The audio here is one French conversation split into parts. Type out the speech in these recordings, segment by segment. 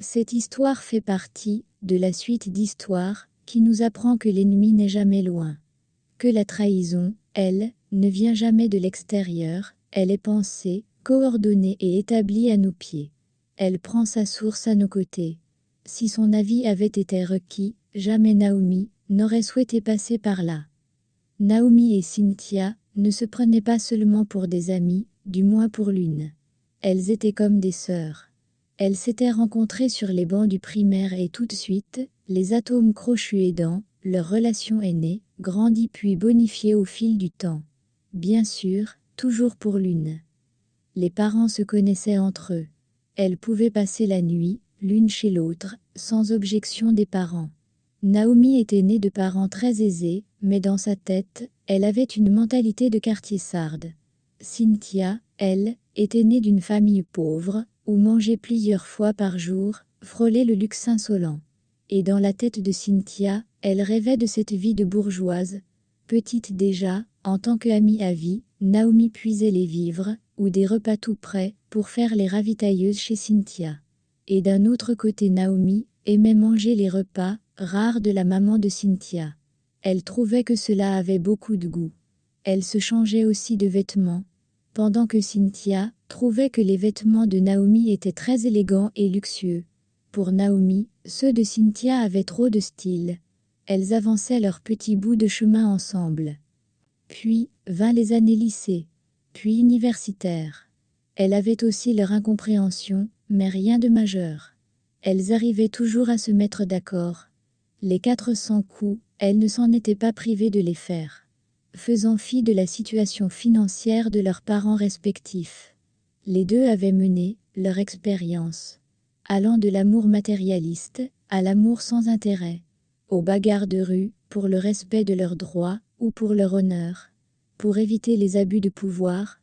Cette histoire fait partie de la suite d'histoires qui nous apprend que l'ennemi n'est jamais loin. Que la trahison, elle, ne vient jamais de l'extérieur, elle est pensée, coordonnée et établie à nos pieds. Elle prend sa source à nos côtés. Si son avis avait été requis, jamais Naomi n'aurait souhaité passer par là. Naomi et Cynthia ne se prenaient pas seulement pour des amies, du moins pour l'une. Elles étaient comme des sœurs. Elles s'étaient rencontrées sur les bancs du primaire et tout de suite, les atomes crochus aidant, leur relation est née, grandie puis bonifiée au fil du temps. Bien sûr, toujours pour l'une. Les parents se connaissaient entre eux. Elles pouvaient passer la nuit, l'une chez l'autre, sans objection des parents. Naomi était née de parents très aisés, mais dans sa tête, elle avait une mentalité de quartier sarde. Cynthia, elle, était née d'une famille pauvre, où manger plusieurs fois par jour frôlait le luxe insolent. Et dans la tête de Cynthia, elle rêvait de cette vie de bourgeoise. Petite déjà, en tant qu'amie à vie, Naomi puisait les vivres, ou des repas tout prêts, pour faire les ravitailleuses chez Cynthia. Et d'un autre côté Naomi aimait manger les repas rares de la maman de Cynthia. Elle trouvait que cela avait beaucoup de goût. Elle se changeait aussi de vêtements, pendant que Cynthia trouvait que les vêtements de Naomi étaient très élégants et luxueux. Pour Naomi, ceux de Cynthia avaient trop de style. Elles avançaient leur petit bout de chemin ensemble. Puis, vinrent les années lycée, puis universitaires. Elle avait aussi leur incompréhension, mais rien de majeur. Elles arrivaient toujours à se mettre d'accord. Les 400 coups, elles ne s'en étaient pas privées de les faire, faisant fi de la situation financière de leurs parents respectifs. Les deux avaient mené leur expérience, allant de l'amour matérialiste à l'amour sans intérêt, aux bagarres de rue pour le respect de leurs droits ou pour leur honneur, pour éviter les abus de pouvoir.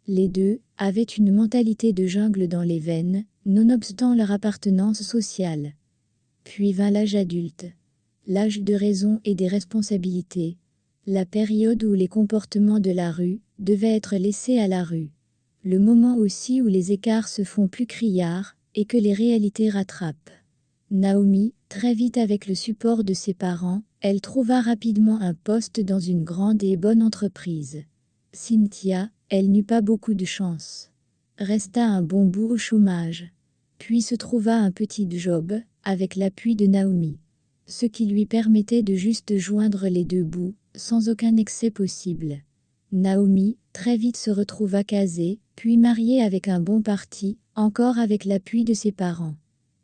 Les deux avaient une mentalité de jungle dans les veines, nonobstant leur appartenance sociale. Puis vint l'âge adulte, l'âge de raison et des responsabilités, la période où les comportements de la rue devaient être laissés à la rue, le moment aussi où les écarts se font plus criards et que les réalités rattrapent. Naomi, très vite avec le support de ses parents, elle trouva rapidement un poste dans une grande et bonne entreprise. Cynthia, elle n'eut pas beaucoup de chance. Resta un bon bout au chômage. Puis se trouva un petit job, avec l'appui de Naomi, ce qui lui permettait de juste joindre les deux bouts, sans aucun excès possible. Naomi, très vite se retrouva casée, puis mariée avec un bon parti, encore avec l'appui de ses parents.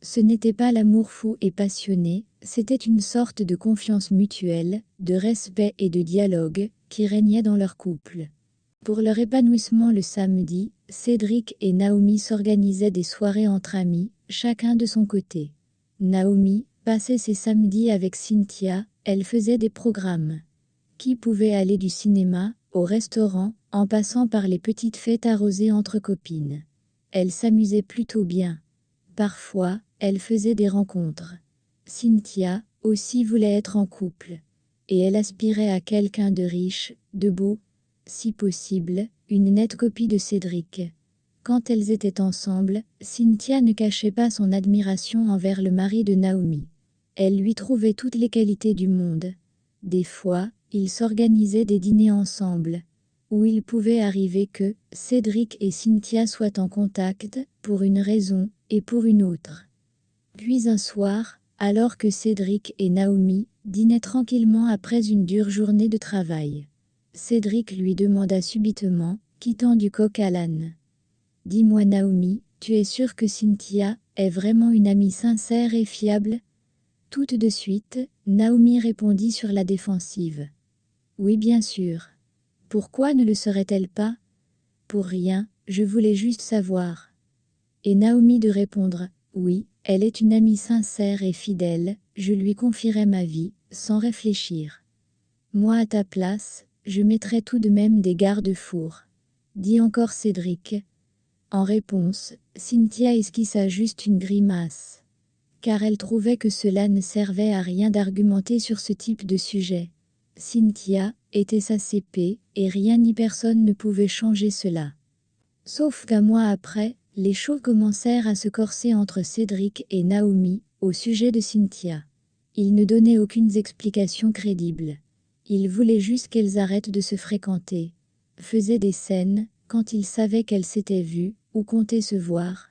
Ce n'était pas l'amour fou et passionné, c'était une sorte de confiance mutuelle, de respect et de dialogue, qui régnait dans leur couple. Pour leur épanouissement le samedi, Cédric et Naomi s'organisaient des soirées entre amis, chacun de son côté. Naomi passait ses samedis avec Cynthia, elle faisait des programmes qui pouvait aller du cinéma au restaurant, en passant par les petites fêtes arrosées entre copines. Elle s'amusait plutôt bien. Parfois, elle faisait des rencontres. Cynthia aussi voulait être en couple. Et elle aspirait à quelqu'un de riche, de beau, si possible, une nette copie de Cédric. Quand elles étaient ensemble, Cynthia ne cachait pas son admiration envers le mari de Naomi. Elle lui trouvait toutes les qualités du monde. Des fois, ils s'organisaient des dîners ensemble, où il pouvait arriver que Cédric et Cynthia soient en contact, pour une raison et pour une autre. Puis un soir, alors que Cédric et Naomi dînaient tranquillement après une dure journée de travail, Cédric lui demanda subitement, quittant du coq à l'âne. « Dis-moi Naomi, tu es sûre que Cynthia est vraiment une amie sincère et fiable ?» Tout de suite, Naomi répondit sur la défensive. « Oui bien sûr. Pourquoi ne le serait-elle pas ? Pour rien, je voulais juste savoir. » Et Naomi de répondre « Oui, elle est une amie sincère et fidèle, je lui confierai ma vie, sans réfléchir. Moi à ta place, je mettrais tout de même des garde-fours. » dit encore Cédric. En réponse, Cynthia esquissa juste une grimace, car elle trouvait que cela ne servait à rien d'argumenter sur ce type de sujet. Cynthia était sa CP, et rien ni personne ne pouvait changer cela. Sauf qu'un mois après, Les choses commencèrent à se corser entre Cédric et Naomi au sujet de Cynthia. Il ne donnait aucune explication crédible. Il voulait juste qu'elles arrêtent de se fréquenter. Faisait des scènes quand il savait qu'elles s'étaient vues ou comptaient se voir.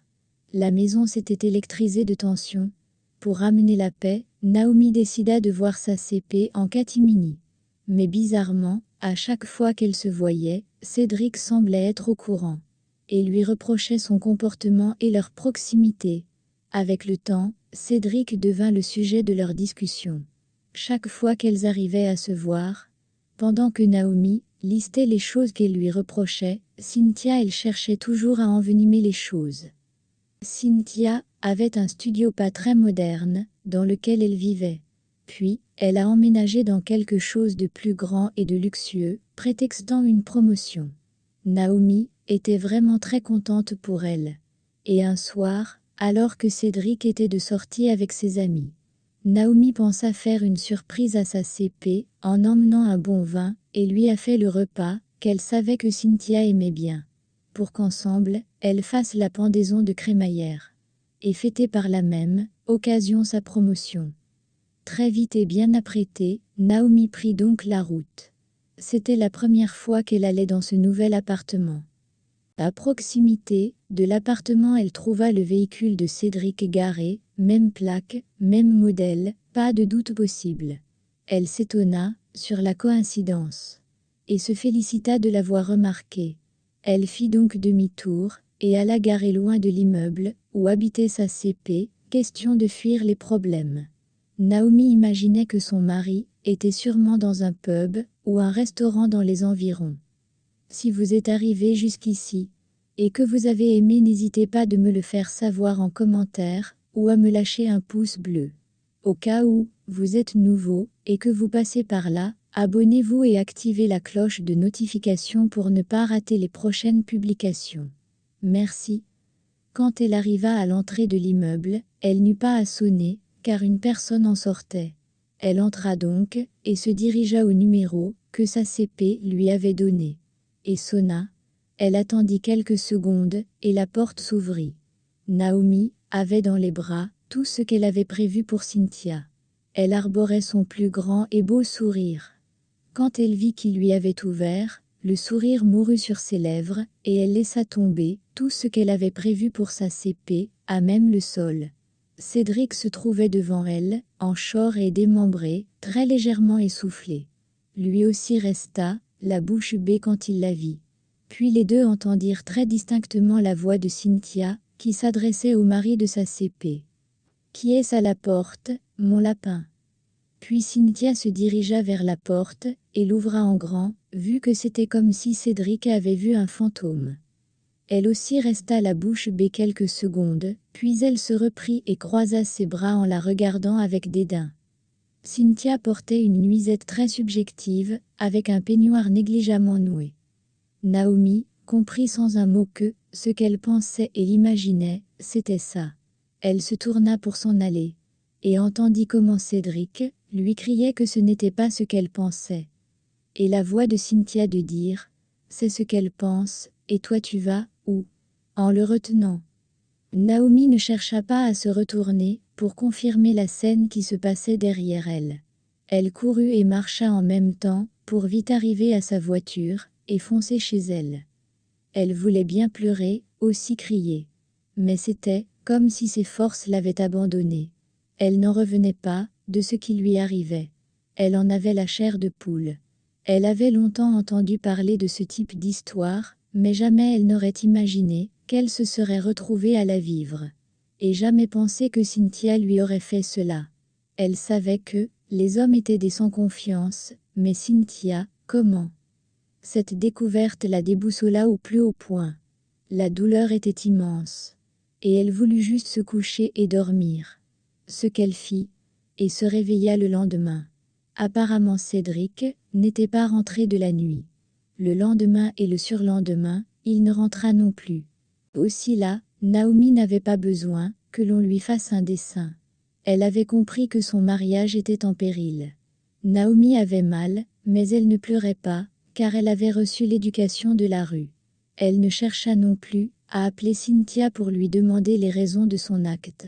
La maison s'était électrisée de tension. Pour ramener la paix, Naomi décida de voir sa CP en catimini. Mais bizarrement, à chaque fois qu'elles se voyaient, Cédric semblait être au courant et lui reprochait son comportement et leur proximité. Avec le temps, Cédric devint le sujet de leur discussion. Chaque fois qu'elles arrivaient à se voir, pendant que Naomi listait les choses qu'elle lui reprochait, Cynthia elle cherchait toujours à envenimer les choses. Cynthia avait un studio pas très moderne, dans lequel elle vivait. Puis, elle a emménagé dans quelque chose de plus grand et de luxueux, prétextant une promotion. Naomi était vraiment très contente pour elle. Et un soir, alors que Cédric était de sortie avec ses amis, Naomi pensa faire une surprise à sa CP en emmenant un bon vin et lui a fait le repas qu'elle savait que Cynthia aimait bien, pour qu'ensemble, elles fassent la pendaison de crémaillère et fêter par la même occasion sa promotion. Très vite et bien apprêtée, Naomi prit donc la route. C'était la première fois qu'elle allait dans ce nouvel appartement. À proximité de l'appartement, elle trouva le véhicule de Cédric garé, même plaque, même modèle, pas de doute possible. Elle s'étonna sur la coïncidence et se félicita de l'avoir remarqué. Elle fit donc demi-tour et alla garer loin de l'immeuble où habitait sa CP, question de fuir les problèmes. Naomi imaginait que son mari était sûrement dans un pub ou un restaurant dans les environs. Si vous êtes arrivé jusqu'ici et que vous avez aimé, n'hésitez pas de me le faire savoir en commentaire ou à me lâcher un pouce bleu. Au cas où vous êtes nouveau et que vous passez par là, abonnez-vous et activez la cloche de notification pour ne pas rater les prochaines publications. Merci. Quand elle arriva à l'entrée de l'immeuble, elle n'eut pas à sonner, car une personne en sortait. Elle entra donc et se dirigea au numéro que sa CP lui avait donné et sonna. Elle attendit quelques secondes et la porte s'ouvrit. Naomi avait dans les bras tout ce qu'elle avait prévu pour Cynthia. Elle arborait son plus grand et beau sourire. Quand elle vit qu'il lui avait ouvert, le sourire mourut sur ses lèvres et elle laissa tomber tout ce qu'elle avait prévu pour sa CP, à même le sol. Cédric se trouvait devant elle, en short et démembré, très légèrement essoufflé. Lui aussi resta la bouche bée quand il la vit. Puis les deux entendirent très distinctement la voix de Cynthia, qui s'adressait au mari de sa CP. « Qui est-ce à la porte, mon lapin ?» Puis Cynthia se dirigea vers la porte et l'ouvra en grand, vu que c'était comme si Cédric avait vu un fantôme. Elle aussi resta la bouche bée quelques secondes, puis elle se reprit et croisa ses bras en la regardant avec dédain. Cynthia portait une nuisette très subjective, avec un peignoir négligemment noué. Naomi comprit sans un mot que, ce qu'elle pensait et imaginait, c'était ça. Elle se tourna pour s'en aller, et entendit comment Cédric lui criait que ce n'était pas ce qu'elle pensait. Et la voix de Cynthia de dire « C'est ce qu'elle pense, et toi tu vas, où ?» en le retenant. Naomi ne chercha pas à se retourner pour confirmer la scène qui se passait derrière elle. Elle courut et marcha en même temps pour vite arriver à sa voiture et foncer chez elle. Elle voulait bien pleurer, aussi crier. Mais c'était comme si ses forces l'avaient abandonnée. Elle n'en revenait pas de ce qui lui arrivait. Elle en avait la chair de poule. Elle avait longtemps entendu parler de ce type d'histoire, mais jamais elle n'aurait imaginé qu'elle se serait retrouvée à la vivre. Et jamais pensé que Cynthia lui aurait fait cela. Elle savait que les hommes étaient des sans confiance, mais Cynthia, comment? Cette découverte la déboussola au plus haut point. La douleur était immense. Et elle voulut juste se coucher et dormir. Ce qu'elle fit, et se réveilla le lendemain. Apparemment Cédric n'était pas rentré de la nuit. Le lendemain et le surlendemain, il ne rentra non plus. Aussi là, Naomi n'avait pas besoin que l'on lui fasse un dessein. Elle avait compris que son mariage était en péril. Naomi avait mal, mais elle ne pleurait pas, car elle avait reçu l'éducation de la rue. Elle ne chercha non plus a appelé Cynthia pour lui demander les raisons de son acte.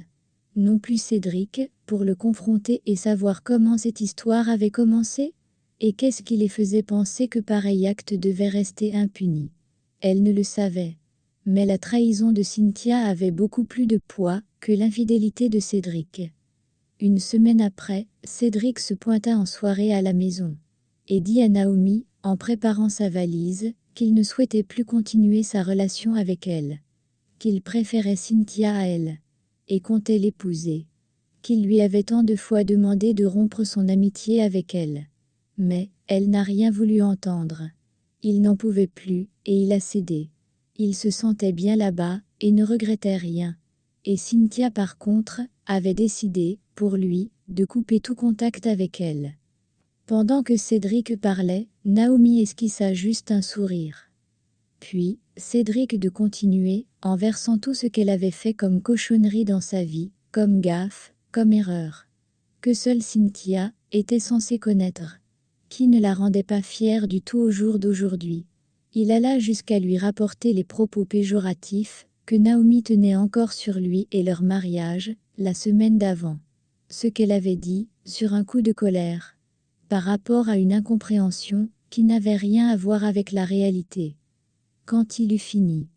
Non plus Cédric, pour le confronter et savoir comment cette histoire avait commencé. Et qu'est-ce qui les faisait penser que pareil acte devait rester impuni? Elle ne le savait. Mais la trahison de Cynthia avait beaucoup plus de poids que l'infidélité de Cédric. Une semaine après, Cédric se pointa en soirée à la maison et dit à Naomi, en préparant sa valise, qu'il ne souhaitait plus continuer sa relation avec elle, qu'il préférait Cynthia à elle et comptait l'épouser, qu'il lui avait tant de fois demandé de rompre son amitié avec elle. Mais elle n'a rien voulu entendre. Il n'en pouvait plus, et il a cédé. Il se sentait bien là-bas, et ne regrettait rien. Et Cynthia par contre, avait décidé, pour lui, de couper tout contact avec elle. Pendant que Cédric parlait, Naomi esquissa juste un sourire. Puis, Cédric de continuer, en versant tout ce qu'elle avait fait comme cochonnerie dans sa vie, comme gaffe, comme erreur, que seule Cynthia était censée connaître, qui ne la rendait pas fière du tout au jour d'aujourd'hui. Il alla jusqu'à lui rapporter les propos péjoratifs que Naomi tenait encore sur lui et leur mariage, la semaine d'avant. Ce qu'elle avait dit, sur un coup de colère, par rapport à une incompréhension qui n'avait rien à voir avec la réalité. Quand il eut fini,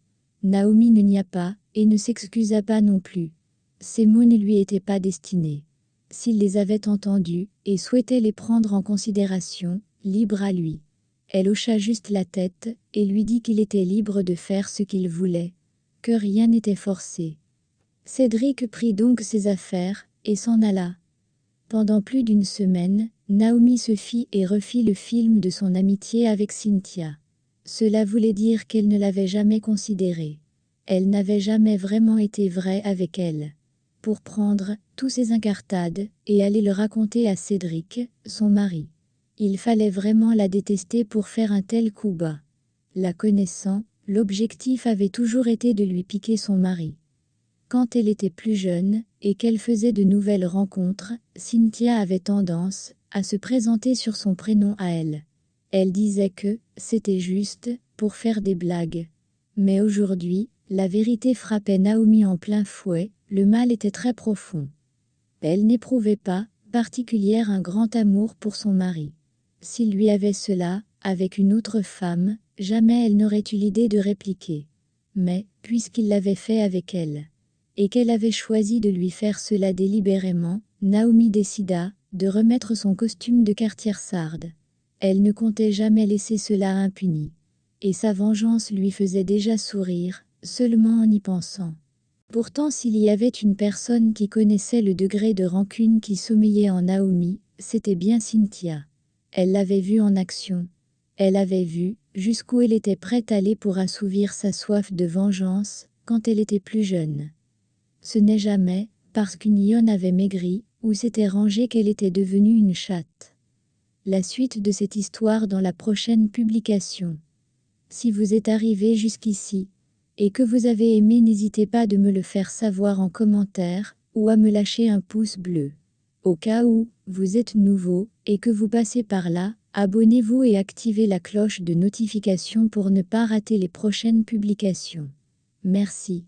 Naomi ne nia pas et ne s'excusa pas non plus. Ces mots ne lui étaient pas destinés. S'il les avait entendus et souhaitait les prendre en considération, libre à lui. Elle hocha juste la tête et lui dit qu'il était libre de faire ce qu'il voulait, que rien n'était forcé. Cédric prit donc ses affaires et s'en alla. Pendant plus d'une semaine, Naomi se fit et refit le film de son amitié avec Cynthia. Cela voulait dire qu'elle ne l'avait jamais considérée. Elle n'avait jamais vraiment été vraie avec elle. Pour prendre tous ses incartades et aller le raconter à Cédric, son mari. Il fallait vraiment la détester pour faire un tel coup bas. La connaissant, l'objectif avait toujours été de lui piquer son mari. Quand elle était plus jeune, et qu'elle faisait de nouvelles rencontres, Cynthia avait tendance à se présenter sur son prénom à elle. Elle disait que c'était juste pour faire des blagues. Mais aujourd'hui, la vérité frappait Naomi en plein fouet, le mal était très profond. Elle n'éprouvait pas, particulière un grand amour pour son mari. S'il lui avait cela, avec une autre femme, jamais elle n'aurait eu l'idée de répliquer. Mais, puisqu'il l'avait fait avec elle, et qu'elle avait choisi de lui faire cela délibérément, Naomi décida de remettre son costume de quartière sarde. Elle ne comptait jamais laisser cela impuni. Et sa vengeance lui faisait déjà sourire, seulement en y pensant. Pourtant s'il y avait une personne qui connaissait le degré de rancune qui sommeillait en Naomi, c'était bien Cynthia. Elle l'avait vue en action. Elle avait vu jusqu'où elle était prête à aller pour assouvir sa soif de vengeance quand elle était plus jeune. Ce n'est jamais parce qu'une lionne avait maigri ou s'était rangée qu'elle était devenue une chatte. La suite de cette histoire dans la prochaine publication. Si vous êtes arrivé jusqu'ici et que vous avez aimé, n'hésitez pas de me le faire savoir en commentaire ou à me lâcher un pouce bleu. Au cas où vous êtes nouveau et que vous passez par là, abonnez-vous et activez la cloche de notification pour ne pas rater les prochaines publications. Merci.